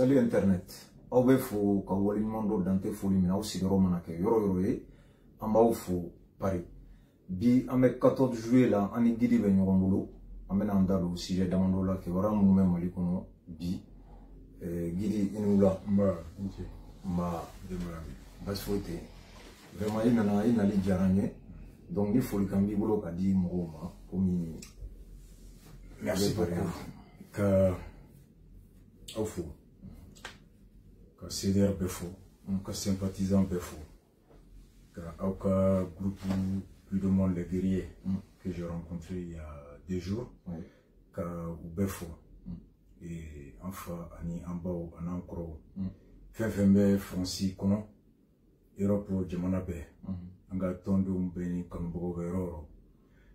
Salut Internet. Aw be fo ka wali mando dante foli mina aw sigiro mana ke yoro ye an b'aw fo Paris. Bi an bɛ 14 juillet la an ni Gidi bɛ ɲɔgɔn bolo an bɛna an da don sujet damadɔ la kibaruya minnu bɛ Mali kɔnɔ bi. Gidi i ni wula. Nba basi foyi tɛ yen. Vraiment i nali diyara n ye donc ni foli kan b'i bolo ka di mɔgɔw ma komi. Merci beaucoup. Ka aw fo. Ka CDR bɛɛ fo, ka sympathisant bɛɛ fo, ka aw ka groupe Plus de Monde les Guerriers que j'ai rencontré il y a 2 jours, ka u bɛɛ fo, et an fa ani an baw ani an kɔrɔw, fɛn fɛn bɛ Faransi kɔnɔ, Europe jamana bɛɛ, an ka tɔndenw bɛɛ ni kanubagaw bɛ yɔrɔ yɔrɔ,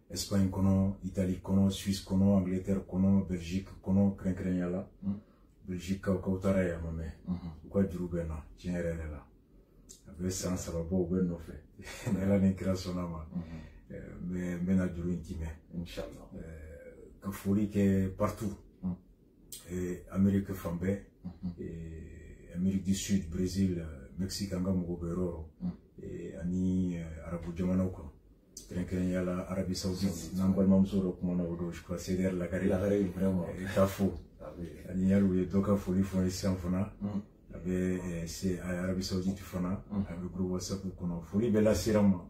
Espagne kɔnɔ, Italie kɔnɔ, Suisse kɔnɔ, Angleterre kɔnɔ, Belgique kɔnɔ, kɛrɛnkɛrɛnya la. Belgique kaw taara yan ma mɛn u ka juru bɛ na tiɲɛ yɛrɛ yɛrɛ la a bɛ san 3 bɔ u bɛ nɔfɛ ni Ala ni kira sɔnna ma n bɛna juru in timɛ inchallah ka foli kɛ partout Amérique fan bɛɛ Amérique du Sud Brésil Mexique an ka mɔgɔw bɛ yɔrɔ yɔrɔ ani arabu jamanaw kan kɛrɛnkɛrɛnya la Arabie Saoudite n'an balimamuso dɔ kumana o don je crois CDR Lagare vraiment k'a fo ani yalo ye doka foli fɔ sisan fana a bɛ se Arabie Saoudite fana a bɛ groupe WhatsApp kɔnɔ foli bɛ lasera ma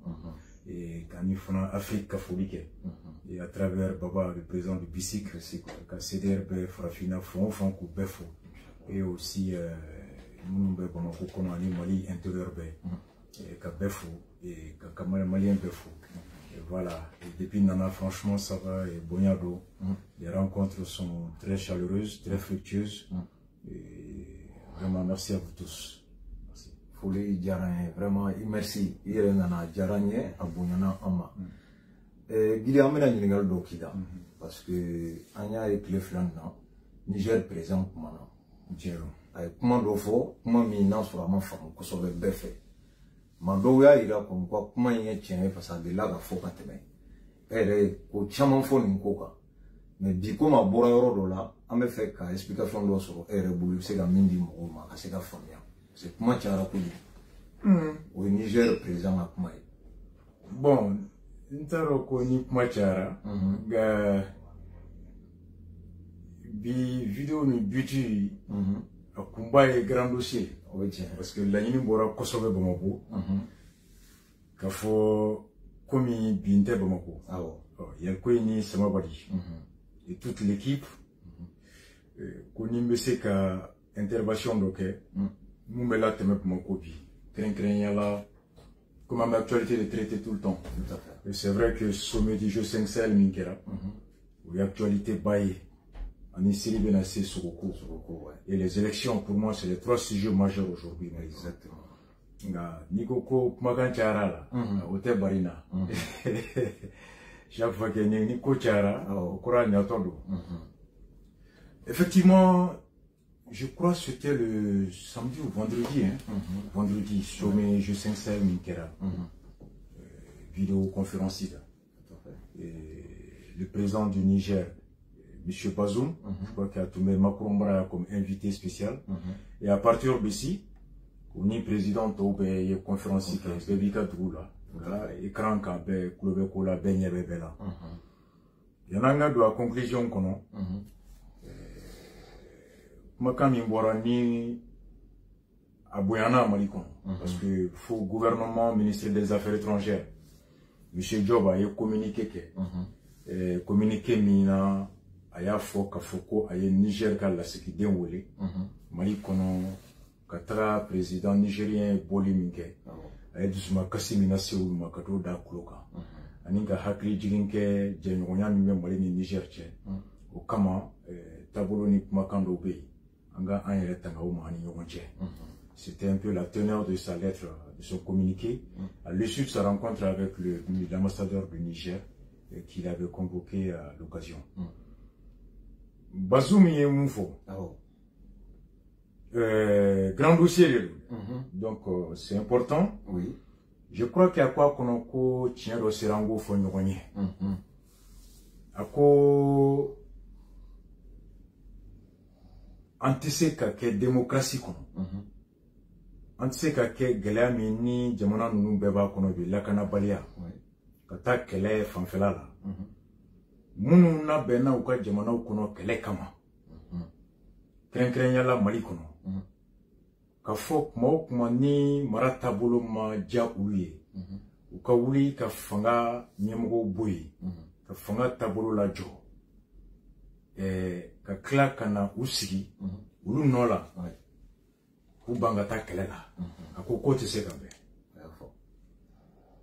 k'ani fana Afrique ka foli kɛ et à travers Baba le président du BICIC ka CDR bɛ farafinna fɛn o fɛn k'u bɛɛ fo et aussi minnu bɛ Bamako kɔnɔ ani Mali intérieur bɛɛ ka bɛɛ fo ka malien bɛɛ fo. Voilà, et depuis Nana, franchement, ça va, et Bonyado, les rencontres sont très chaleureuses, très fructueuses, et vraiment, merci à vous tous. Merci. Folie Djaranye, vraiment, merci. Hier, Nana Djaranye, à Bonyana Ama. Gili Amena Yingal Dokida, parce que Anya et Cleflan, Niger présent, Kumana. Djero. Comment d'offo, comment mina sur ma femme, que ça va beffer. Mandoya ira comme quoi comment il est tient parce que là la faut pas te mettre elle ko chama fo ni koka mais bi ko ma bora yoro do la an be fait ka explication do so elle bulu c'est la mindi mo ma ka c'est la famille c'est comment tu as raconté au Niger présent à kuma bon ntaro ko ni kuma chara ga bi vidéo ni buti a kumba est grand dossier parce que la yini bora kosobe Bamako ka fo komi binte Bamako il y a quoi ni samabadi et toute l'équipe koni mbese ka intervention doké mumbela teme Bamako bi kren yala comme en actualité de traiter tout le temps et c'est vrai que sommet du jeu 5 Sahel minkera ou actualité baye en Syrie, Benassi, Soroko. Et les élections, pour moi, c'est les 3 sujets majeurs aujourd'hui. Exactement. Nikoko, Maganchara, Ote Barina. Chaque fois qu'il y a Niko Chara, au Coran Yatodo. Effectivement, je crois que c'était le samedi ou vendredi. Vendredi, sommet G5 Sahel Minkera. Vidéoconférence. Le président du Niger. Monsieur Bazoum, je crois qu'il a tombé Macron comme invité spécial. Et à partir d'ici, on est président de la conférence qui est Bébika Droula. Et quand on est Klobe Kola, Benye Bebela. Il y en a un de la conclusion qu'on a. Makami Mborani à Bouyana Malikon. Parce que faut gouvernement, ministre des Affaires étrangères. Monsieur Job a communiqué que. Communiqué Mina. Aya fo ka foko aye Niger ka la sécurité wole Mali kono katra président nigérien boli minke aye dusuma kasimina sewu makato da kloka aninga hakli jiginke jenyonya mi Mali ni Niger che o kama tabolo ni makando be anga an yere tanga o mani yonche. C'était un peu la teneur de sa lettre, de son communiqué à l'issue de sa rencontre avec l'ambassadeur du Niger qu'il avait convoqué à l'occasion. Bazoum est moufo. Grand dossier. Donc c'est important. Oui. Je crois qu'il y a quoi qu'on a tient au Serango Fonyogne. À quoi an tɛ se ka kɛ démocratie kɔnɔ an tɛ se ka kɛ gɛlɛya min ni jamana ninnu bɛɛ b'a kɔnɔ bi lakanabaliya ka taa kɛlɛ fanfɛla la minnu labɛnna u ka jamanaw kɔnɔ kɛlɛ kama kɛrɛnkɛrɛnya la Mali kɔnɔ ka fɔ kuma o kuma ni mara taabolo ma diya olu ye u ka wuli ka fanga ɲɛmɔgɔw bɔ yen ka fanga taabolo lajɔ ka tila ka na u sigi olu nɔ la k'u ban ka taa kɛlɛ la a ko k'o tɛ se ka bɛn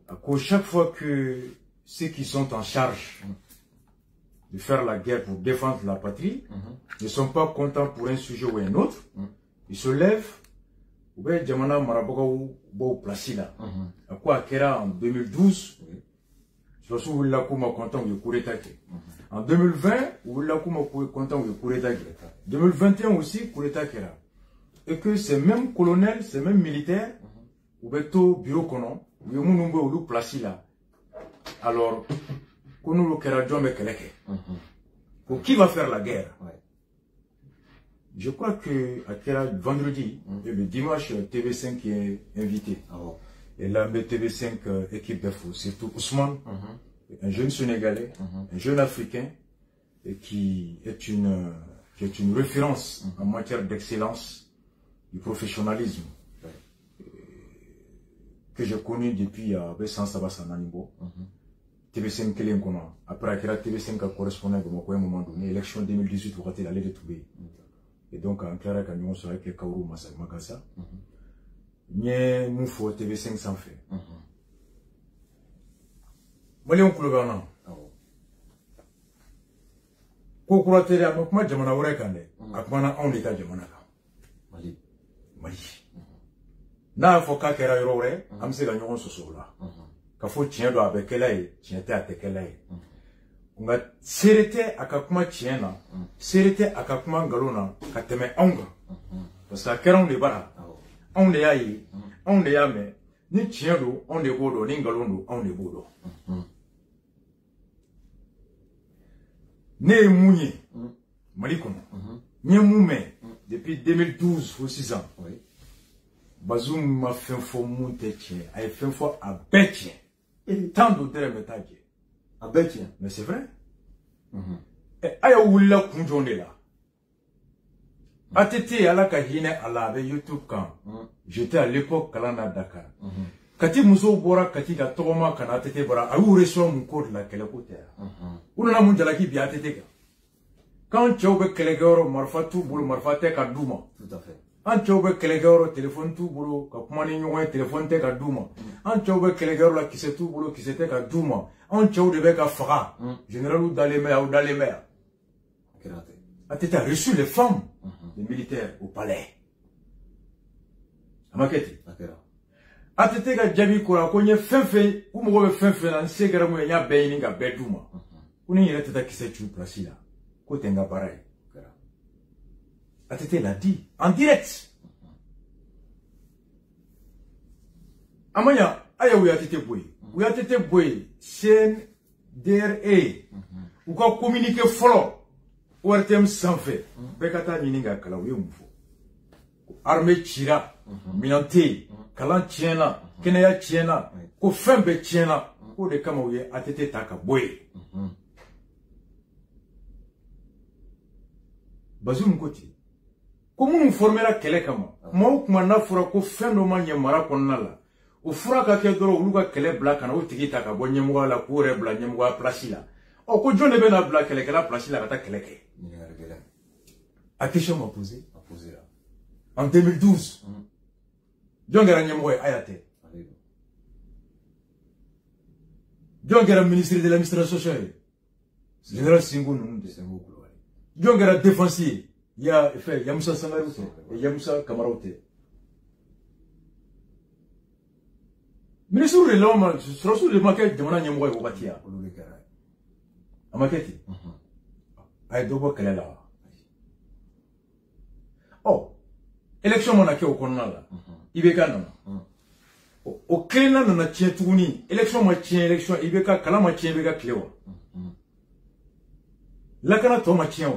a ko chaque fois que ceux qui sont en charge de faire la guerre pour défendre la patrie ne sont pas contents pour un sujet ou un autre ils se lèvent ou bien jamana marabagaw b'o place la a ko a kɛra en 2012 surtout wulila k'u ma content u ye coup d'état kɛ en 2020 u wulila k'u ma content u ye coup d'état kɛ 2021 aussi coup d'état kɛra et que ces mêmes colonels ces mêmes militaires u bɛ to bureau kɔnɔ u ye minnu bɛ olu place la alors ko n'olu kɛra jɔn bɛ kɛlɛ kɛ pour qui va faire la guerre. Je crois que à vendredi et le dimanche, TV5 qui est invité. Et là, le TV5 équipe d'Afro, surtout Ousmane, un jeune Sénégalais, un jeune Africain, et qui est une référence en matière d'excellence, du professionnalisme, que j'ai connu depuis Bessan Sabassa Nanibo. TV5 Kelen Kona. Après, TV5 a correspondu à un moment donné, élection 2018, où il allait de Toubé. Et donc, en clair, quand nous sommes avec Kaourou Makassa, nous avons TV5 sans fait. Mali on Kouloubana. Koukura Télé, à moi, Jamana Ourekande, à moi, on est à Jamana. Mali. Na foka kera yorore, amse ga nyogon sosola. Ka fo tien do abekela e, tien te atekela e. Nga serete akakuma tiena, serete akakuma ngalona, kateme onga. Parce que kera on de bara, on de yayi, on de yame, ni tien do, on de godo, ni ngalondo, on de bodo. Ne mounye, malikono, nye moume, depuis 2012 ou 6 ans. Bazoum m'a fait un faux monter tien, a fait un faux à bêtien. Et tant d'autres métages. À bêtien. Mais c'est vrai. Et aya oula kunjonde là. Atete ala kahine ala avec YouTube quand j'étais à l'époque kalana Dakar. Kati muso bora kati ga toma kana atete bora a ou reçoit mon code la kele côté. Una na munjala ki bi atete ka. Quand tu obe kele goro marfatu bulu marfate ka duma. Tout à fait. An chobe kelegoro téléphone tout bolo ka kumani nyongwe téléphone te ka duma an chobe kelegoro la kise tout bolo kise te ka duma an chobe de ka fara général ou dans les mers Atete a reçu les femmes les militaires au palais amaketi Atete ka jabi ko ko nye fenfe ou mo be fenfe na segara mo nya be ni ga be duma kuni yele tata kise tu place là ko tenga pareil Atete l'a dit en direct. Amanya, aya ou Atete boy. Ou Atete boy, CNDRA. Ou ka communiquer follow. Ou RTM sans fait. Bekata nininga kala ou yumfo. Armée tira, minante, kalan tiena, kenaya tiena, ko fembe tiena, ko de kama ou Atete taka boy. Bazoum koti. Comment on formera kele kama mo kuma na fura ko fendo ma nyamara konna la o fura ka ke doro uluga kele black na o tigita ka bonye mo la ko re bla nyamwa place la o ko jone be na black kele kala place la ka ta kele ke a question m'a posé là en 2012 jongera nyamwa ayate jongera ministre de l'administration sociale général Singo Nunde jongera défensier il y a Moussa Sangaroute, il y a Moussa Kamaroute. Mais sur les hommes, sur les maquettes, de mon ami, moi, au bâtiment. À maquette. Aïe, d'où qu'elle est là. Oh, élection, mon accueil au Konala. Ibeka, non. Au Kena, non, tient tout ni. Élection, moi, tient élection. Ibeka, Kalama, tient, Ibeka, Cléo. La Kana, toi, ma tient.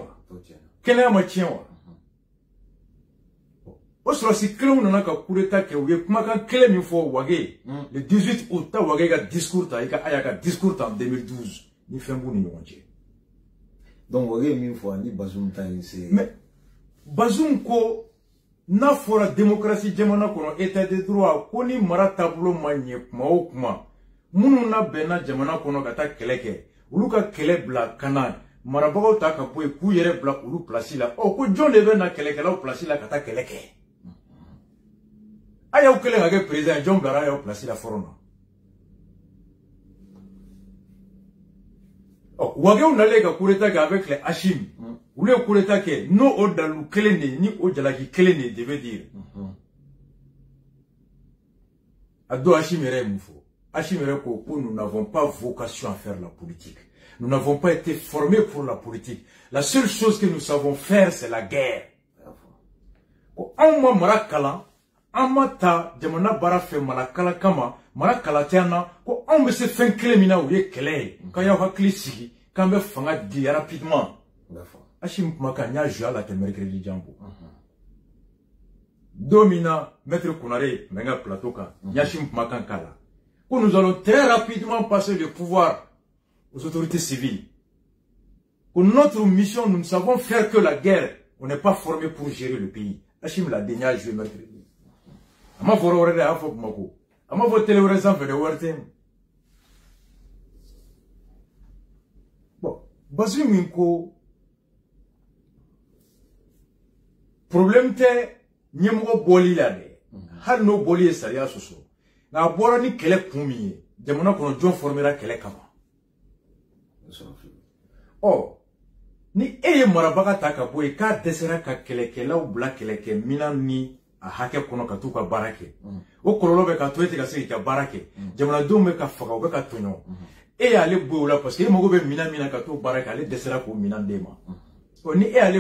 Quel est ma tien? O sɔrɔsi kelenw nana ka coup d'état kɛ u ye kumakan kelen min fɔ Wage le 18 août ta Wage ka discours ta aya ka discours ta en 2012 ni fɛn b'u ni ɲɔgɔn cɛ. Donc Wage min fɔ ni Bazoum ta in c'est mais Bazoum ko n'a fɔra démocratie jamana kɔnɔ état de droit ko ni mara taabolo ma ɲɛ kuma o kuma minnu na bɛnna jamana kɔnɔ ka taa kɛlɛ kɛ olu ka kɛlɛ bila kana marabagaw ta ka bɔ yen k'u yɛrɛ bila olu place la ko jɔn de bɛ na kɛlɛkɛlaw place la ka taa kɛlɛ kɛ a y'aw kɛlen ka kɛ président jɔn bilara a y'aw place la fɔlɔ na Wagew nalen ka coup d'état kɛ avec les Hachim olu ye coup d'état kɛ n'o o dalu kelen de ni o jalaki kelen de devait dire a don Hachim yɛrɛ ye mun fɔ Hachim yɛrɛ ko nous n'avons pas vocation à faire la politique. Nous n'avons pas été formés pour la politique. La seule chose que nous savons faire, c'est la guerre. Anma marakala, amata, jamana bara fe malakala kama, marakala tiana, ko on se fait klemina ou ye kele, quand ya hakli sigi, quand be fanga di rapidement. Hachim kumaka nya jua la te mercredi jambo. Domina, maître Kounare, menga plateau ka, Hachim kumaka kala. Où nous allons très rapidement passer le pouvoir aux autorités civiles. Pour notre mission, nous ne savons faire que la guerre. On n'est pas formé pour gérer le pays. Hachim l'a dénié joué mercredi. Ama foro orede afo mako. Ama fo télé ore sans faire de wortem. Bon, Bazoum minko problème te nyemo boli la de. Har no boli sariya soso. Na bora ni kele kumi jamana kono jon formera kele kama ni eye marabaga ta ka boy ka desera ka kele kelaw bla kele ke minan ni a hake kono ka tu ka barake o kololo be ka toete ka se ka barake jamana dum be ka faga be ka tonyo e ale boy la parce que mo go be mina ka tu barake ale desera ko minan dema ni e ale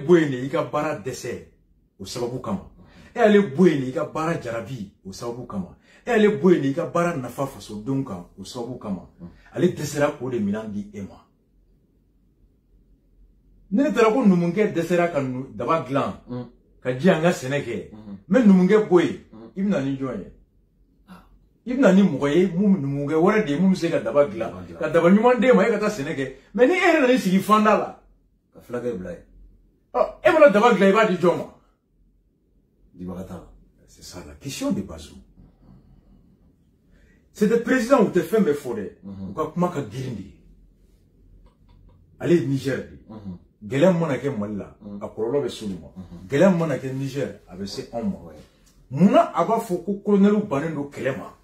boy ni ka bara dese o sababu kama ale boye ni ka bara jarabi o sababu kama ale boye ni ka bara nafa faso donka o sababu kama ale desera ko de minan di ema ne tara ko numunge desera kan daba glan ka jianga seneke men numunge boye ibna ni joye ibna ni moye mum numunge wara de mum se ka daba glan ka daba nyuma de ma ka ta seneke men ni ere na sigi fandala ka flaga blay e bala daba glan ba di joma. C'est ça la question de Bazoum. C'est des présidents où tu fais mes forêts. Ou comment ka girindi. Allez Niger. Gelem monake malla. A kololo be suluma. Gelem monake Niger avec ses hommes. Muna aba foko colonel banendo kelema.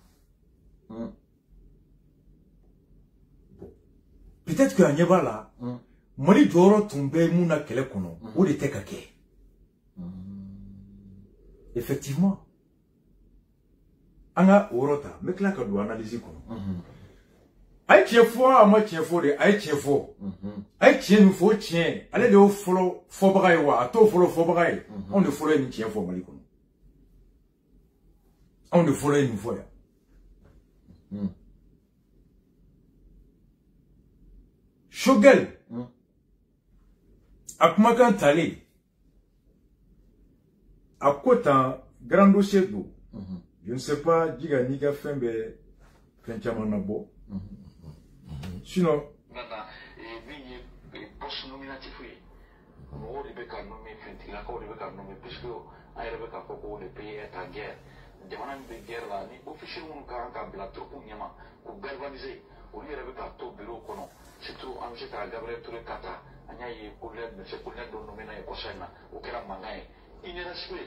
Peut-être que Anyeba là, Mali Doro tombé muna kele kono. Ou de tekake. Effectivement, anga orota, mais là que doit analyser comme. Aïe tiens fort, à moi tiens fort, aïe tiens fort. Aïe tiens nous faut tiens. Allez de follow fort bagaille wa, à toi follow fort bagaille. On ne follow ni tiens fort malikon. On ne follow ni fois. Shogel. Akmakan tali. À côté un grand dossier d'eau. Je ne sais pas, Diga Niga Fembe, Fenchamanabo. Sinon. Maintenant, et poste nominatif, oui. On devait nommer Fentina, on devait nommer, puisque à Rebecca Foko, le pays est en guerre. Demandant de guerre là, ni officiellement, quand on a trop pour Niama, pour galvaniser, on y avait pas tout bureau, surtout en jeta à Gabriel Touré Kata, on y a eu pour l'aide de ce qu'on a nommé au Sénat, au Kéramanaï. Il ne reste plus.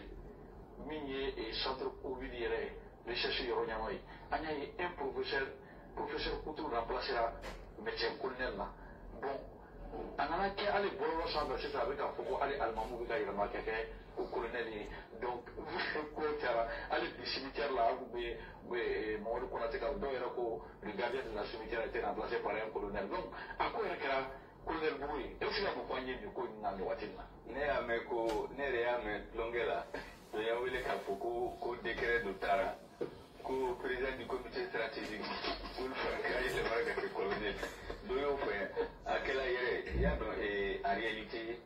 Minier et centre Covid recherche Yoroyamoi. Il y a un professeur Koutou remplacé la médecin colonel là. Bon, on a qu'à aller bolo ensemble, c'est avec un faux aller allemand ou il remarqué au colonel. Donc, aller du cimetière là, où mon reconnaître qu'à le gardien de la cimetière a été remplacé par un colonel. Donc, à quoi il y a colonel Boui? Et aussi, là, vous voyez du coup, il y a le watin. Néameko, Néréame, Longela, il y a eu les capocos, au décret de Tara, au président du comité stratégique, pour le faire créer le marque de colonel. Donc, à quelle ailleurs, il y a en réalité,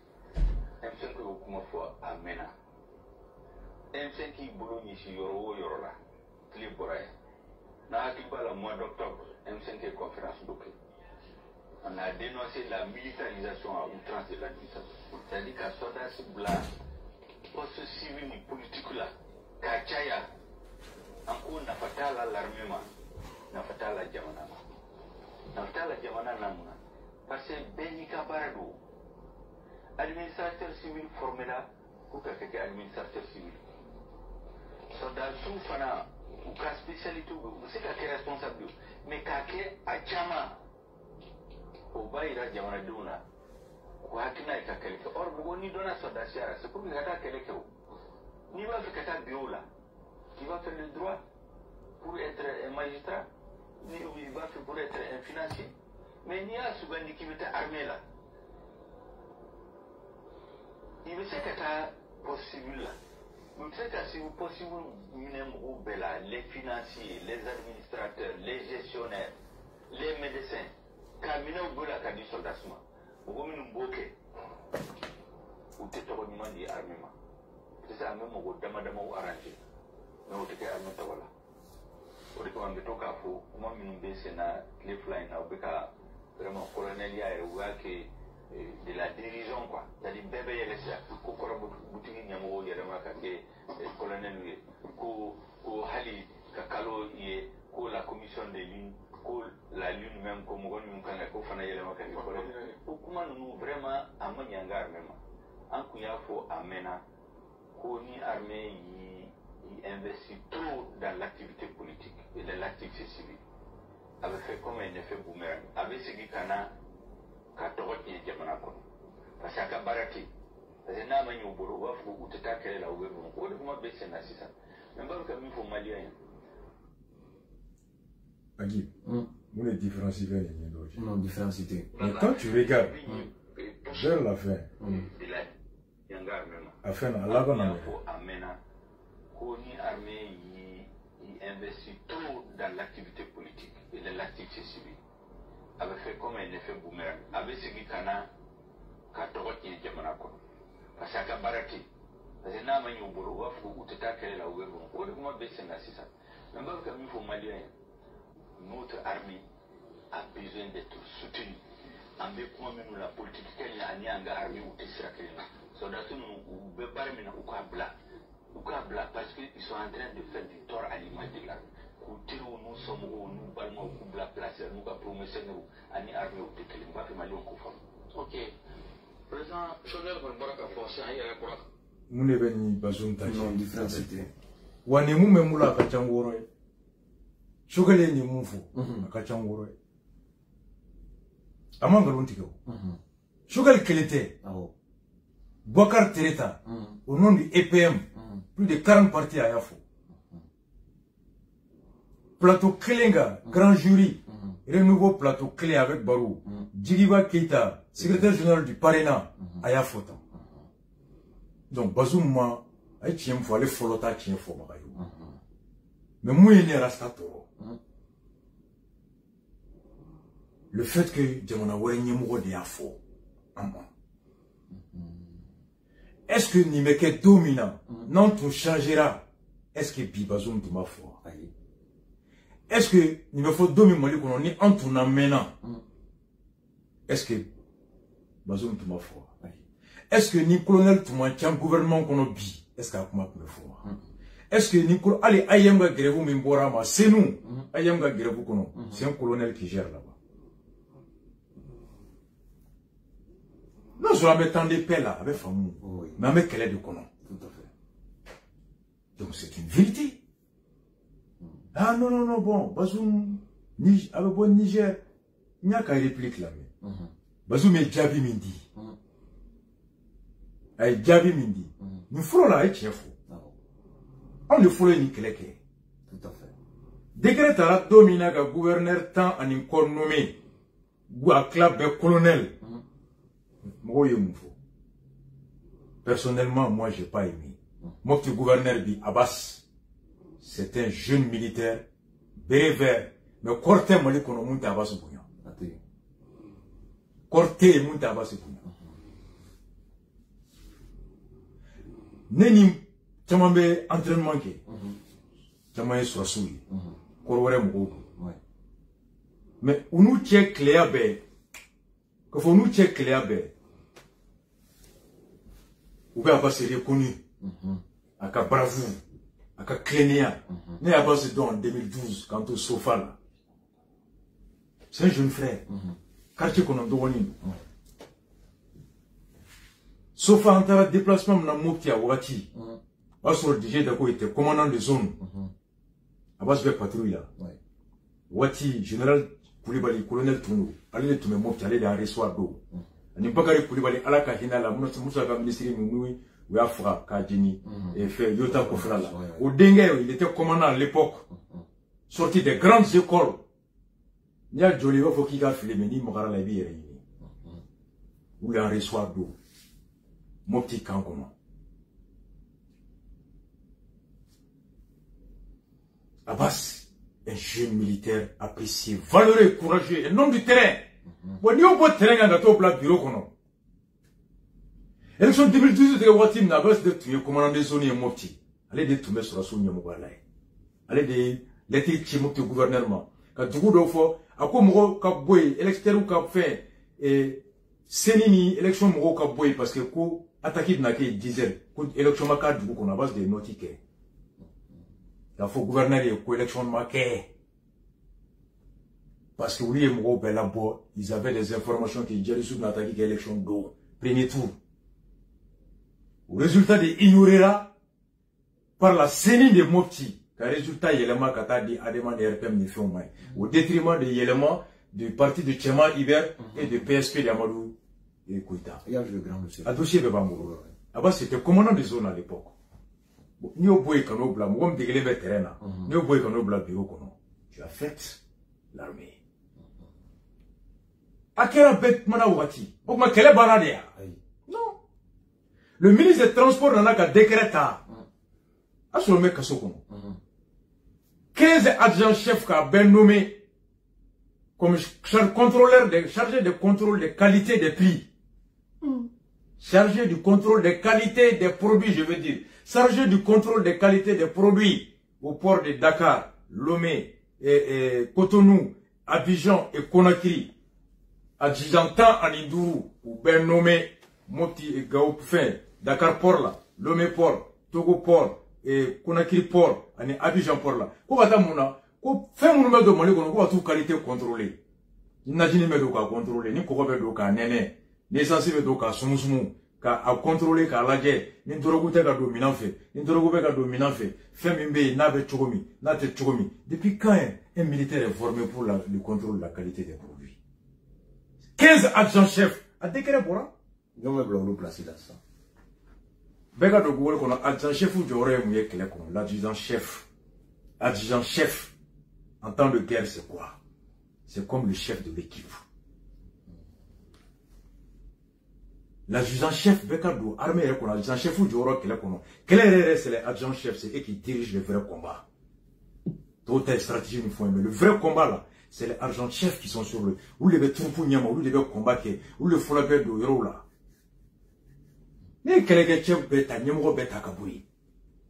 un peu que beaucoup de fois, amena. M5 qui boulogne ici, Yorola, Cliboray. N'a pas le mois d'octobre, M5 est conférence d'Oké. On a dénoncé la militarisation à outrance de l'administration. C'est-à-dire qu'à Soda Sibla, poste civil et politique là, Kachaya, encore n'a pas l'armement, n'a pas la Jamana. N'a pas la Jamana Namuna. Parce que Benika Barado, administrateur civil formé là, ou quelqu'un administrateur civil. Soda Soufana, ou cas spécialité, c'est quelqu'un responsable, mais quelqu'un à Chama. Obaira jamana duna ko hakina ita keleke or bugo ni dona soda siara c'est pour gata keleke ni va faire kata biola qui va faire le droit pour être un magistrat ni il va faire pour être un financier mais ni a subandi qui meta armée là il veut c'est kata possible là donc c'est que si vous possible minemo bela les financiers les administrateurs les gestionnaires les médecins Kamina Ugola Kadi Soldasma, Women Boke, ou Tetorima di Armema. C'est ça même au Damadamo arrangé. Mais au Teke Armetawala. Au Teke Betoka Fo, moi, Minumbe Sena, Cliffline, au Beka, vraiment, Colonelia et Ouake de la dirigeant, quoi. C'est-à-dire, Bébé Yelesa, Kokora Boutini Yamo, Yaramaka, Colonel, Ko Hali, Kakalo, Ko la commission de l'une. La lune même comme on nous connaît qu'au fana yele makani kore ukuma nous vraiment amani angar même en kuya fo amena ko ni armée y investit trop dans l'activité politique et dans l'activité civile avait fait comme un effet boomerang avait ce qui kana ka tokoti jamana ko parce que kabarati parce que na mani oboro wa fo utata kele la uwe ko de kuma be sena sisa même pas que mi fo malien. Agib, où les différences viennent? Non, différencité. Mais quand tu regardes, vers la fin, à fin, à la bonne année, il investit trop dans l'activité politique et dans l'activité civile. Avait fait comme un effet boomerang. Avait ce qui kana katokoti jamanako. Parce que kabarati. Parce que na manyo bolo wa fu utata kele la uwezo. Ko de kuma bese na sisa. Même pas que mi fo malien. Notre armée a besoin d'être soutenue. En béquement même la politique qu'elle a ni anga armée ou tessera qu'elle a. Soldats nous béparent maintenant au câble parce qu'ils sont en train de faire du tort à l'image de l'armée. Nous sommes nous balma au couple la place nous avons promis nous à ni armée ou tessera nous va faire mal au conforme. Ok. Président Chodel von Baraka force à y aller pour. Nous ne venons pas sur Non, différencité. Wanemu memula kachangoro. Shogale ni mufu akachangoro amanga luntiko Shogale kelete Bokar Tereta au nom du EPM plus de 40 partis à Yafo plateau Kelenga grand jury renouveau plateau clé avec Barou Djigiba Keita secrétaire général du Parena à Yafo donc Bazouma ay tiem fo ale folota tiem fo magayo mais moi il est rastato. Le fait que Djamana Wérigné Mouro de Yafo, est-ce que Nimeke dominant, non tout changera, est-ce que Bibazoum tout ma foi? Est-ce que Nimefo dominant, qu'on est en tout maintenant, est-ce que Bazoum tout ma foi? Est-ce que ni colonel tout ma tiens gouvernement qu'on a bi, est-ce qu'il y a comment me foi? Est-ce que Nicolas, allez, Ayamga Grevou Mimborama, c'est nous, Ayamga Grevou Kono, c'est un colonel qui gère là-bas. Non, je la mettant des paix là, avec Famou, mais avec quelle est de Kono. Tout à fait. Donc c'est une vérité. Ah non, non, non, bon, Bazoum, avec bon Niger, il n'y a qu'à réplique là. Bazoum est Djabi Mindi. Aïe, Djabi Mindi. Nous ferons là, et tiens fou. On ne foule ni keleke. Tout à fait. Décret à la domina que gouverneur tant en une nommé. Ou à club de colonel. Personnellement, moi, j'ai pas aimé. Moi, le gouverneur dit Abbas, c'est un jeune militaire, béret vert, mais Corté, moi, qu'on a monté à Abbas Bouillon. Corté, monté à Abbas Bouillon. Neni caman bɛ entraînement kɛ caman ye sɔrɔsiw ye kɔrɔ wɛrɛ mɔgɔw don mais u n'u cɛ tileya bɛɛ k'a fɔ u n'u cɛ tileya bɛɛ u bɛ Abbas reconnu a ka bravoure a ka tilennenya ne Abbas dɔn en 2012 quant au Sofa là c'est un jeune frère quartier kɔnɔ dɔgɔnin don Sofa an taara déplacement min na Mopti a wagati o y'a sɔrɔ DG Dako était commandant de zone Abbas bɛ patrouille la wagati général Koulibaly colonel Tundo ale de tun bɛ Mopti ale de y'a recevoir don ani Bakari Koulibaly ala ka hinɛ la Musa ka ministre min n'u y'a faga k'a jeni fɛ Yota Kofala la o denkɛ il était commandant à l'époque sorti des grandes écoles n'i y'a jɔli i b'a fɔ k'i ka fili mais n'i magara la i b'i yɛrɛ ɲini u y'a recevoir don Mopti kan kɔnɔ Abbas un jeune militaire apprécié valeureux courageux un homme du terrain bon n'i y'o bɔ terrain kan ka t'o bila bureau kɔnɔ élection 2012 de waati min na Abbas de tun ye commandant de zone ye Mopti ale de tun bɛ sɔrɔsiw ɲɛmɔgɔya la ye ale de ye lettre ci Mopti gouverneur ma ka dugu dɔw fɔ a ko mɔgɔw ka bɔ yen électeurs ka fɛn seni ni élection mɔgɔw ka bɔ yen parce que ko attaque bɛna kɛ 10 heures ko élection ma k'a dugu kɔnɔ Abbas de ye noti kɛ k'a fɔ gouverneur ye ko élection ma kɛ parce que olu ye mɔgɔw bɛɛ labɔ ils avaient des informations que Djelisu bɛna attaque kɛ élection don premier tour o résultat de ignorera par la CENI de Mopti ka résultat yɛlɛma ka taa di Adema de RPM ni fɛnw ma ye au détriment de yɛlɛma du parti de Tchema Iber et de PSP de Amadou Koïta. A dossier de Bambourou. Abbas c'était commandant de zone à l'époque. Ni au boy kano bla, moi me dégueulé vers terrain. Ni au boy kano bla bureau kono. Tu as fait l'armée. A quel bête mana wati? Ou ma quelle banade? Non. Le ministre des Transports n'en a qu'à décréter. A sur le mec Kassoko. 15 adjoints-chefs qu'a ben nommé comme contrôleur chargé de contrôle de qualité des prix. Chargé du contrôle de qualité des produits, je veux dire. Chargé du contrôle de qualité des produits au port de Dakar, Lomé, Cotonou, Abidjan et Conakry. Adjudantant en Indourou, ou ben nommé Mopti et Gaoufin, Dakar port là, Lomé port, Togo port, et Conakry port, et Abidjan port là. Ko bata mouna, ko fait mon numéro de Mali ko va tout qualité contrôlée. N'imagine me do ka contrôler, ni ko be do ka nene. L'essentiel est donc à Soumousoumou, à contrôler, à laguer, n'intorogoute à dominant fait, n'intorogoute à dominant fait, Femimbe, Nabe Chogomi, Nate Chogomi. Depuis quand un militaire est formé pour le contrôle de la qualité des produits? 15 adjoints-chefs, à décret pour là? Je vais vous placer là ça. Bega de Gouel qu'on a adjoint-chef ou j'aurais mouillé que l'adjudant-chef. Adjudant-chef, en temps de guerre, c'est quoi? C'est comme le chef de l'équipe. L'adjudant-chef, Bekado, armée, l'adjudant-chef ou Djoro, quel est c'est l'adjudant-chef, c'est eux qui dirigent le vrai combat. D'autres stratégies nous font, mais le vrai combat là, c'est les adjudants-chefs qui sont sur le, ou les troupes Nyama, ou les combattre, ou le Folabé de Yoro là. Mais quel est le chef bêta, Nyamoro bêta Kaboui?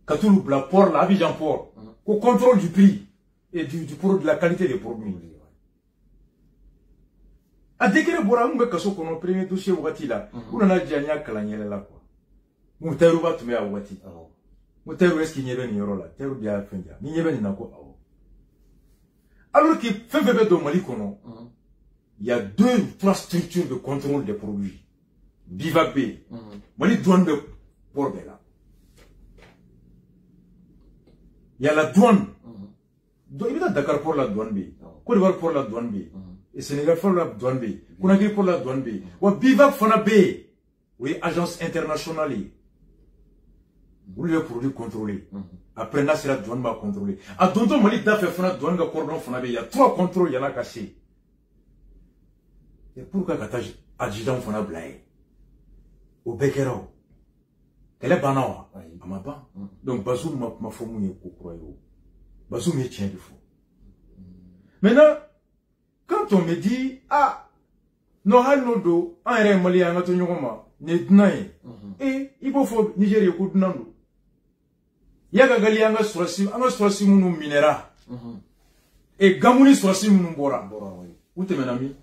Katoulou, la port là, Abidjan port, au contrôle du prix et de la qualité des produits. A décret bora mbe kaso kono premier dossier wati la on a janya kalanyele la quoi mutero ba tume wati mutero eski nyebe ni yoro la tero dia fenja ni nyebe ni nako awo alors que fefebe do Mali kono il y a 2 ou 3 structures de contrôle des produits Biva B Mali douane de port là il y a la douane donc il y a Dakar pour la douane B Côte d'Ivoire pour la douane B et Sénégal pour la douane B, Conakry pour la douane B, ou Biva Fana B, oui, agence internationale, vous les produits contrôlés. Après, là, c'est la douane va contrôler. À Tonton Mali, d'affaire fait Fana douane, cordon Fana B, il y a 3 contrôles, il y en a caché. Et pourquoi Kataj adjudant Fana Blaye, au Bekero, quel est Banawa, à ma part. Donc, Bazou m'a formé au croyau. Bazou me tient du faux. Maintenant, quand on me dit, ah, non, hanodo, un ré malien, et il faut Nigeria, yaga gali anga surasi munu minera et gamuni surasi munu bora où te menami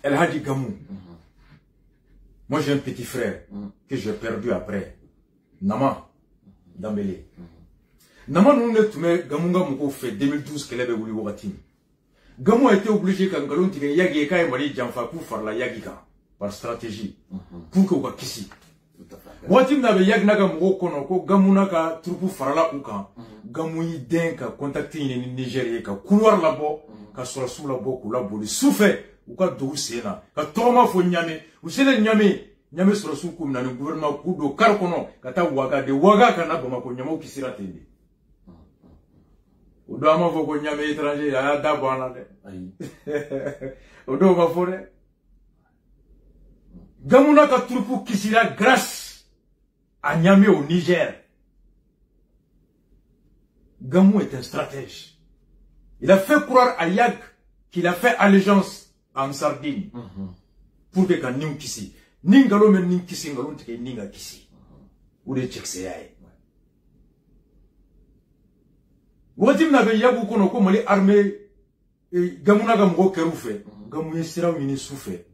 El Hadji Gamou. Moi j'ai un petit frère que j'ai perdu après Nama Dambélé. Nama nous ne tume Gamunga Moko fait 2012 qu'elle avait voulu Wagatim. Gamou a été obligé quand Galon Tige Yagi et Kaye Mali Djanfa pour faire la Yagika par stratégie pour que Wakisi. Watim n'avait Yagnaga Moko Konoko Gamunaka Trupu Farala Uka Gamou Denka contacté une Nigeria ka couloir là-bas ka sur sous la boku la boli souffait ou ka dou sena ka toma fo nyame ou sele nyame sur sous kum na le gouvernement kudo karkono kata waga de waga kana boma ko nyama ukisira tende o do ama fo ko nyame étranger ya da bana de ayi o do ma fore Gamuna ka trupu kisira grâce à Niamey au Niger. Gamou est un stratège. Il a fait croire à Yag qu'il a fait allégeance en Sardine pour que quand nous kisi, n'ingalo men ning kisi ngalo tike ninga kisi, ou de tchekseyae. Wadim na be Yagu kono ko mali armée Gamuna gamgo kerufe, Gamou yesira wini soufe.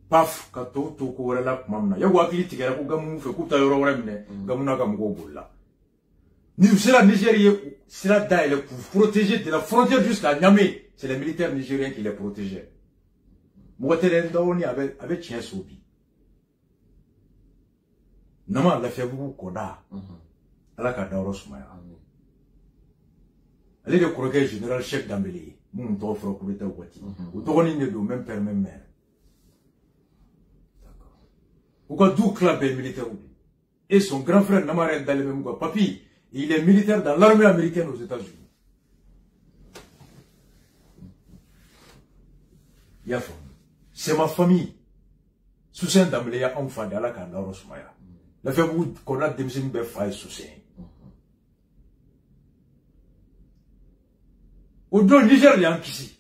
Paf kato to ko wala la mamna Yagu akili tike ko Gamou fe kuta yoro wala mine Gamuna gamgo bolla. Ni la Nigérie sera d'ailleurs pour protéger de la frontière jusqu'à Niamey. C'est les militaires nigériens qui les protégeaient. Mouatele Ndaoni avait tien sobi. Nama la fait beaucoup koda. Ala ka dauro sumaya. Elle est le colonel général chef d'Ambélé. Mon t'offre pour l'état ouati. Ou t'oroni ne do même père même mère. D'accord. Ou quoi d'où club militaire et son grand frère Namare dans le même quoi. Papi. Il est militaire dans l'armée américaine aux États-Unis. C'est ma famille. Soussain d'Amléa, on fait de la Kanda Rosmaya. La fait beaucoup qu'on a démissionné de faire Soussain. Au dos Niger, il y a un kisi.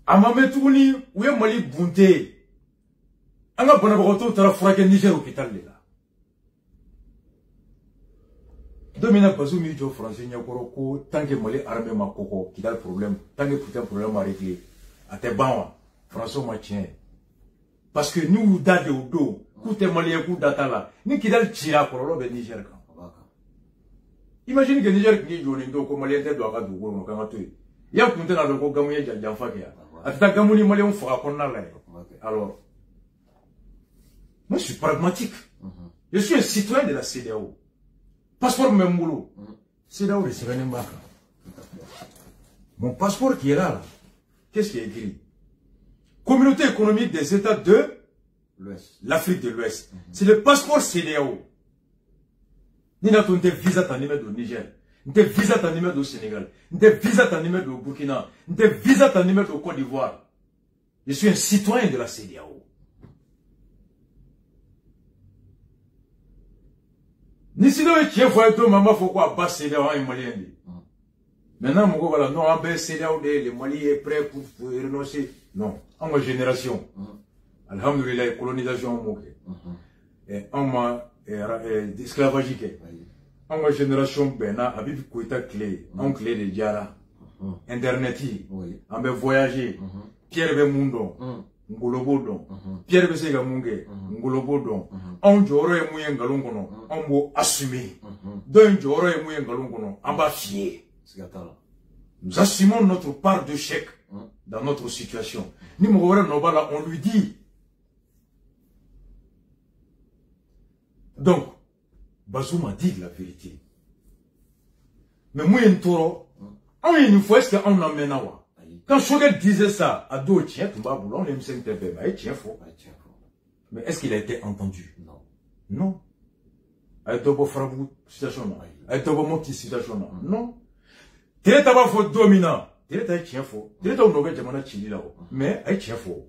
A Mametouni, où est Mali Bunté? Anga Bonabaroto, tu as frappé Niger hôpital là. Domina Bazoumi jo français nyakoro ko tant que Mali armée ma koko qui a le problème tant que putain problème à régler à tes bancs français ma tient parce que nous dade au dos coûte Mali coup data là ni qui dal tira pour le Niger kan imagine que Niger qui joni ndo ko Mali ente do ka du ko kan to ya kunte na do ko gamu ya jamfa ke ya ata gamu ni Mali on fera kon na là alors moi je suis pragmatique je suis un citoyen de la CEDEAO. Passeport même boulot. C'est là où c'est un embarque. Mon passeport qui est là, qu'est-ce qui est écrit? Communauté économique des États de l'Afrique de l'Ouest. C'est le passeport CEDEAO. Ni n'a ton visa t'animé au Niger, ni visa t'animé au Sénégal, ni visa t'animé au Burkina, ni visa t'animé au Côte d'Ivoire. Je suis un citoyen de la CEDEAO. Ni si donc qui est foyer de maman faut quoi bas CEDEAO en malien. Maintenant mon voilà non en bas CEDEAO les Mali est prêt pour renoncer. Non, en ma génération. Alhamdoulilah colonisation moqué. Et en ma esclavagique. En ma génération bena Habib Koïta clé, en clé de Diara. Internet en be voyager. Pierre Bemundo. Ngolobodo Pierre Besega Munge Ngolobodo on joro e muye ngalongono on bo assumer don joro e muye ngalongono on va fier nous assumons notre part de chèque dans notre situation ni mo wora no bala on lui dit donc Bazoum a dit la vérité mais muye ntoro on une fois est-ce qu'on emmène wa. Quand Choguel disait ça à deux tiens, on aime ça, mais est-ce qu'il a été entendu? Non. Non. Avec Tobo Frabou, situation. Avec Tobo Moti, situation. Non. Télé tabac faux dominant. Télé tabac tient faux. Télé tabac nouvelle jamana chili là-haut. Mais, elle tient faux.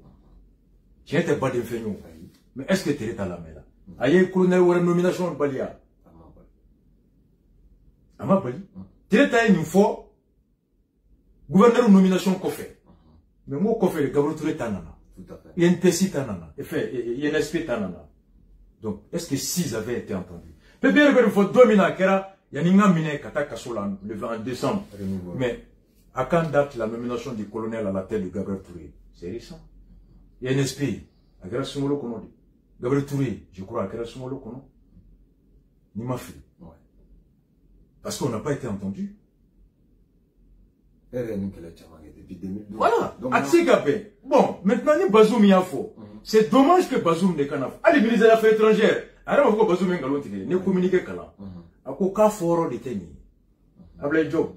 Tient tes bas de feignon. Mais est-ce que télé tabac la main là? Aïe, colonel ou la nomination de Balia? Ama Bali. Télé tabac une fois. Gouverneur nomination Kofé. Mais moi, Kofé, le Gabriel Touré Tanana. Il y a une Tessie Tanana. Il y a un SP Tanana. Donc, est-ce que s'ils avaient été entendus? Peut-être qu'il faut 2000 ans, il y a une minute le 20 décembre. Mais, à quand date la nomination du colonel à la tête de Gabriel Touré? C'est récent. Il y a un esprit. Gabriel Touré, je crois, à Kerasumolo Kono. Ni ma fille. Parce qu'on n'a pas été entendu. Voilà. Bon, maintenant, Bazoum y a faux. C'est dommage que Bazoum n'est qu'un affaire. Allez, ministre des Affaires étrangères. Alors, on va Bazoum y a ne communiquer qu'à là. À quoi qu'à fort de tenir. Ablaï Job.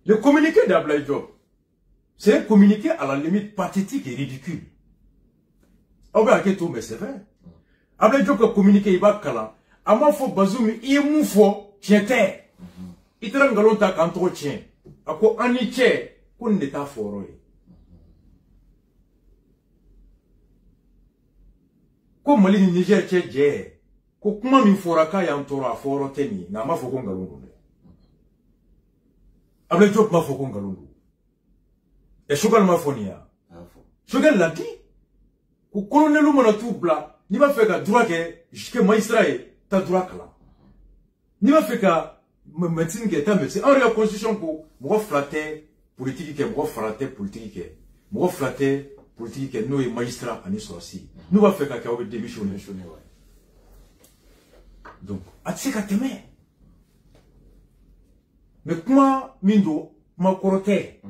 Le communiqué d'Ablaï Job, c'est un communiqué à la limite pathétique et ridicule. Ah ben, mais c'est vrai. Ablaï Job a communiqué, il va qu'à à moi, faut Bazoum, il est mou fort, tiens, terre. Il te rend galon ta qu'entretien. À quoi on y tient, qu'on n'est pas fort. Comme Mali Niger tient, comment il faut qu'il y ait un tour à fort tenir, n'a pas faut qu'on galon. Ablaï Job m'a faut qu'on galon. Et Chogal m'a fournia. Chogal l'a dit. Au colonel ou tout blanc, ni m'a fait qu'à droit que magistrat t'as droit là. Ni m'a fait qu'à médecine qui est un médecin. En réalité, la constitution pour moi flatter politique qui est moi flatter politique qui est moi flatter politique qui est nous et magistrat en histoire aussi. Nous va faire qu'à avoir démissionné. Donc, à-t-il qu'à t'aimer? Mais comment Mindo m'a corroté?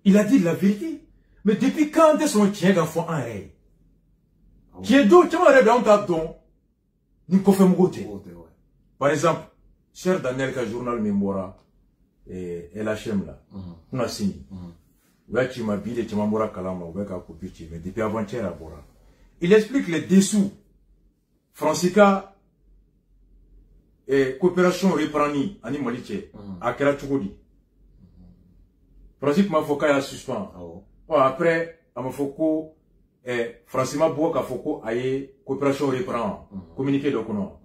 Il a dit la vérité. Mais depuis quand est-ce qu'on tient d'enfant en rêve? Qui est d'où? Tu m'as rêvé en tas d'on? Nous confirmons côté. Par exemple, cher Daniel, qui a journal Mémora et LHM là, on a signé. Là, tu m'as dit, tu m'as mora kalama, ou bien copié, mais depuis avant-hier à Bora. Il explique les dessous. Francica et coopération reprendue, animalité, à Kerachugodi. Francis m'a fait un suspens. Après, à ma foko, Francima Boka Foko aye coopération reprend, communiqué de Kono.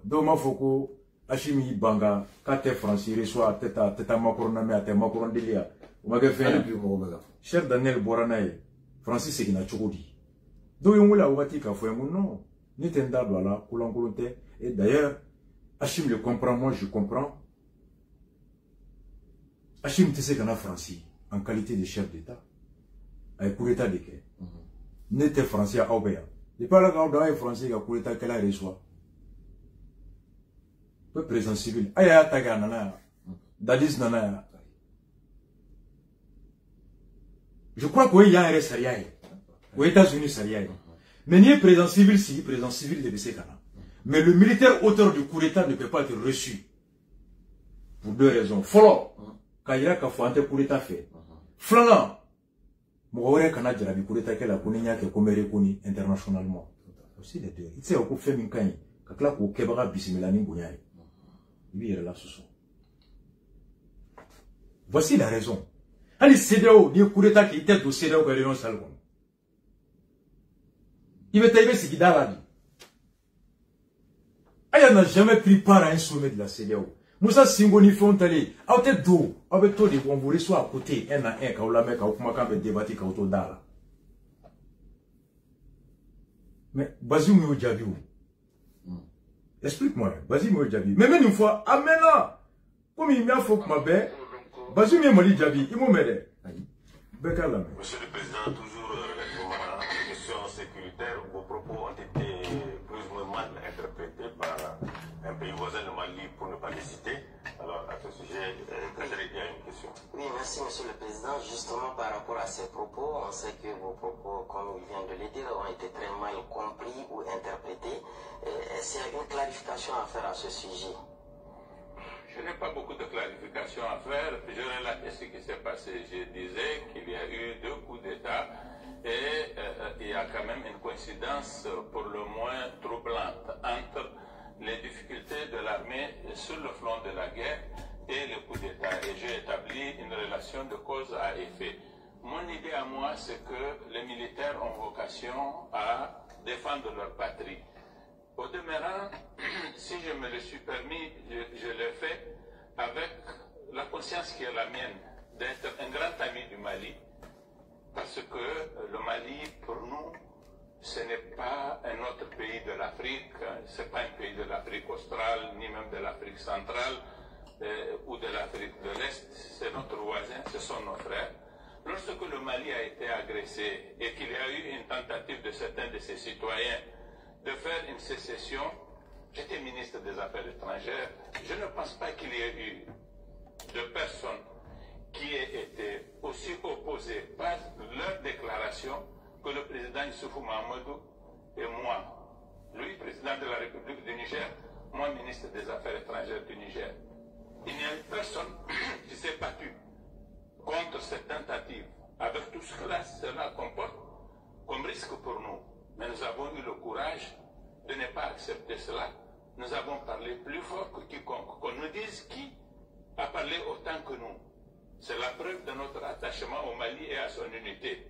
Donc ma foko, Achimi Banga, Kate Francis reçoit teta Macoroname à Macoron Delia. Ou m'a fait cher Daniel Boranae, Francis c'est qui n'a choudi. Donc on l'a ouati qu'a fait mon nom. N'étenda voilà, Koulankolonte. Et d'ailleurs, Achim le comprend, moi je comprends. Achim tu sais qu'on a Francis en qualité de chef d'État. Avec coup d'État de quai. N'était français à Aubert. Il pas là quand on est français à coup d'État qu'elle a reçu. Peu présent civil. Aya taga nana. Dadis nana. Je crois qu'il y a un reste aux États-Unis, mais ni présent civil, si présent civil de Bessékana. Mais le militaire auteur du coup d'État ne peut pas être reçu. Pour deux raisons. Follow. Quand il y a qu'à faire un coup d'État fait. Flanant. Mouawé kana jarabi coup d'État qu'elle a connu que comme reconnu internationalement. Aussi les deux. Il sait au coup fait minkaï. Kakla ko kebara bisimilani bounyai. Il est là ce soir. Voici la raison. Allez, CDO, il y a un coup d'État qui était au CDO que les gens salent. Il va tailler ce qu'il a dit. Aya n'a jamais pris part à un sommet de la CDO. Moussa Singoni fait un télé. A tête d'eau. Avec toi, on voulait soit à côté, un à un, quand on l'a mis, quand on a débattu, quand on a mais, Bazoum est au Djabi. Explique-moi, Bazoum est au Djabi. Mais même une fois, amena. Comme il m'a fait que ma bête, Bazoum est au Djabi. Il m'a m'aidé. Monsieur le Président, toujours répondant à la question sécuritaire, vos propos ont été plus ou moins mal interprétés par un pays voisin de Mali, pour ne pas les citer. Alors, à ce sujet, il y a une question. Oui, merci, Monsieur le Président. Justement, par rapport à ces propos, on sait que vos propos, comme il vient de le dire, ont été très mal compris ou interprétés. Est-ce qu'il y a une clarification à faire à ce sujet? Je n'ai pas beaucoup de clarifications à faire. Je relate ce qui s'est passé. Je disais qu'il y a eu 2 coups d'État et il y a quand même une coïncidence pour le moins troublante entre les difficultés de l'armée sur le front de la guerre et le coup d'État. Et j'ai établi une relation de cause à effet. Mon idée à moi, c'est que les militaires ont vocation à défendre leur patrie. Au demeurant, si je me le suis permis, je l'ai fait avec la conscience qui est la mienne d'être un grand ami du Mali, parce que le Mali, pour nous, ce n'est pas un autre pays de l'Afrique, ce n'est pas un pays de l'Afrique australe, ni même de l'Afrique centrale ou de l'Afrique de l'Est, c'est notre voisin, ce sont nos frères. Lorsque le Mali a été agressé et qu'il y a eu une tentative de certains de ses citoyens de faire une sécession, j'étais ministre des Affaires étrangères, je ne pense pas qu'il y ait eu de personnes qui aient été aussi opposées par leur déclaration que le président Issoufou Mahamadou et moi, lui, président de la République du Niger, moi, ministre des Affaires étrangères du Niger. Il n'y a eu personne qui s'est battu contre cette tentative, avec tout ce que cela comporte comme risque pour nous. Mais nous avons eu le courage de ne pas accepter cela. Nous avons parlé plus fort que quiconque. Qu'on nous dise qui a parlé autant que nous. C'est la preuve de notre attachement au Mali et à son unité.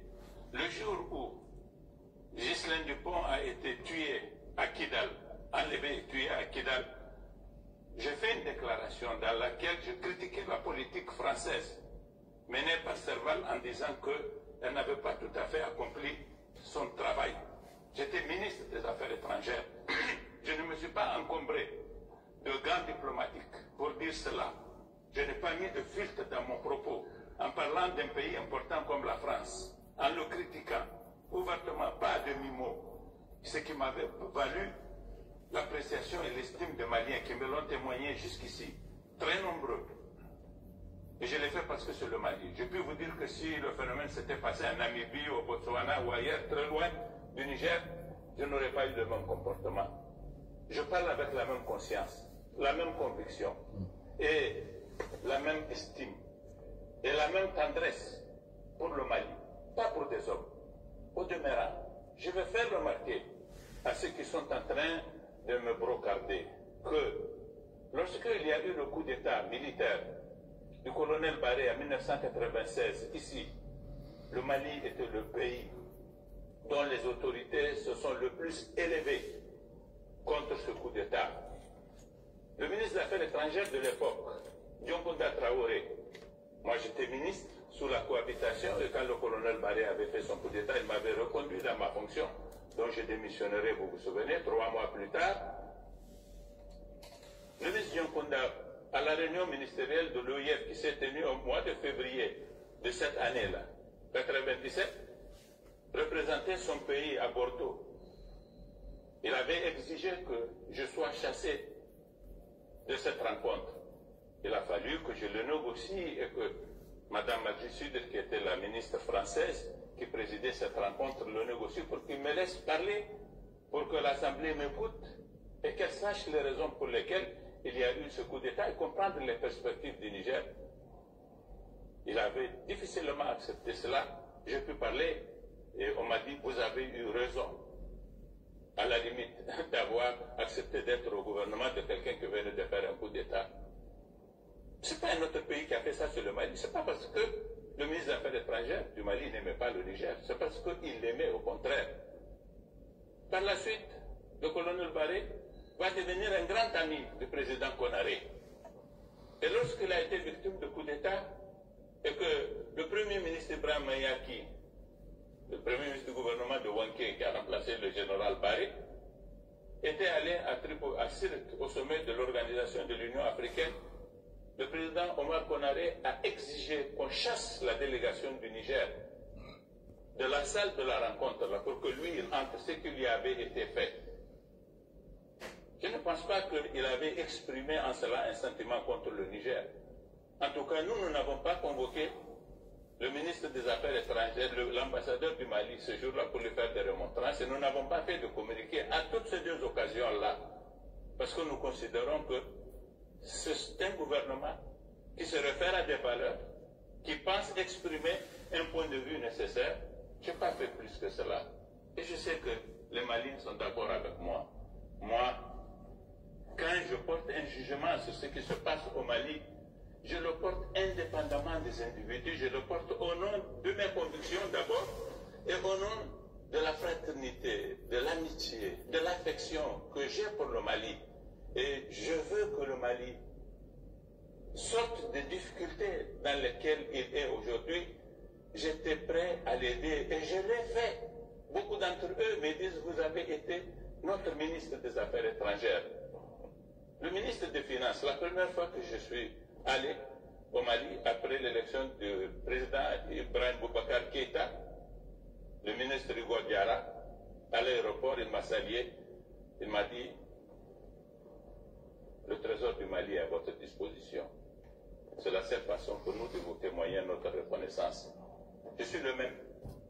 Le jour où Ghislain Dupont a été tué à Kidal, enlevé et tué à Kidal, j'ai fait une déclaration dans laquelle je critiquais la politique française menée par Serval en disant qu'elle n'avait pas tout à fait accompli son travail. J'étais ministre des Affaires étrangères. Je ne me suis pas encombré de gants diplomatiques pour dire cela. Je n'ai pas mis de filtre dans mon propos en parlant d'un pays important comme la France, en le critiquant ouvertement, pas à demi-mot, ce qui m'avait valu l'appréciation et l'estime des Maliens qui me l'ont témoigné jusqu'ici, très nombreux. Et je l'ai fait parce que c'est le Mali. Je peux vous dire que si le phénomène s'était passé en Namibie, au Botswana ou ailleurs, très loin du Niger, je n'aurais pas eu le même comportement. Je parle avec la même conscience, la même conviction et la même estime et la même tendresse pour le Mali, pas pour des hommes. Au demeurant, je vais faire remarquer à ceux qui sont en train de me brocarder que lorsqu'il y a eu le coup d'État militaire du colonel Barré en 1996, ici, le Mali était le pays dont les autorités se sont le plus élevées contre ce coup d'État. Le ministre des Affaires étrangères de l'époque, Dioncounda Traoré, moi j'étais ministre sous la cohabitation et quand le colonel Barré avait fait son coup d'État, il m'avait reconduit dans ma fonction, dont je démissionnerai, vous vous souvenez, 3 mois plus tard. Le ministre Dioncounda, à la réunion ministérielle de l'OIF qui s'est tenue au mois de février de cette année-là, 1997, représentait son pays à Bordeaux. Il avait exigé que je sois chassé de cette rencontre. Il a fallu que je le négocie et que Mme Magissud, qui était la ministre française qui présidait cette rencontre, le négocie pour qu'il me laisse parler, pour que l'Assemblée m'écoute et qu'elle sache les raisons pour lesquelles il y a eu ce coup d'État et comprendre les perspectives du Niger. Il avait difficilement accepté cela. J'ai pu parler et on m'a dit, vous avez eu raison, à la limite, d'avoir accepté d'être au gouvernement de quelqu'un qui venait de faire un coup d'État. Ce n'est pas un autre pays qui a fait ça sur le Mali. Ce n'est pas parce que le ministre des Affaires étrangères du Mali n'aimait pas le Niger. C'est parce qu'il l'aimait, au contraire. Par la suite, le colonel Barré va devenir un grand ami du président Konaré. Et lorsqu'il a été victime de coup d'État, et que le premier ministre Ibrahim Mayaki, le premier ministre du gouvernement de Wanké, qui a remplacé le général Barré, était allé à Sirte, au sommet de l'Organisation de l'Union africaine, le président Omar Konaré a exigé qu'on chasse la délégation du Niger de la salle de la rencontre, là, pour que lui, il entre ce qui lui avait été fait. Je ne pense pas qu'il avait exprimé en cela un sentiment contre le Niger. En tout cas, nous n'avons pas convoqué le ministre des Affaires étrangères, l'ambassadeur du Mali, ce jour-là, pour lui faire des remontrances, et nous n'avons pas fait de communiqué à toutes ces deux occasions-là, parce que nous considérons que c'est un gouvernement qui se réfère à des valeurs, qui pense exprimer un point de vue nécessaire. Je n'ai pas fait plus que cela. Et je sais que les Maliens sont d'accord avec moi. Moi, quand je porte un jugement sur ce qui se passe au Mali, je le porte indépendamment des individus, je le porte au nom de mes convictions d'abord, et au nom de la fraternité, de l'amitié, de l'affection que j'ai pour le Mali. Et je veux que le Mali sorte des difficultés dans lesquelles il est aujourd'hui. J'étais prêt à l'aider et je l'ai fait. beaucoup d'entre eux me disent, vous avez été notre ministre des Affaires étrangères. Le ministre des Finances, la première fois que je suis allé au Mali, après l'élection du président Ibrahim Boubacar Keïta, le ministre Hugo Diarra, à l'aéroport, il m'a salué, il m'a dit, le trésor du Mali est à votre disposition. C'est la seule façon pour nous de vous témoigner notre reconnaissance. Je suis le même.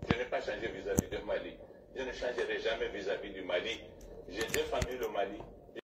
Je n'ai pas changé vis-à-vis du Mali. Je ne changerai jamais vis-à-vis du Mali. J'ai défendu le Mali.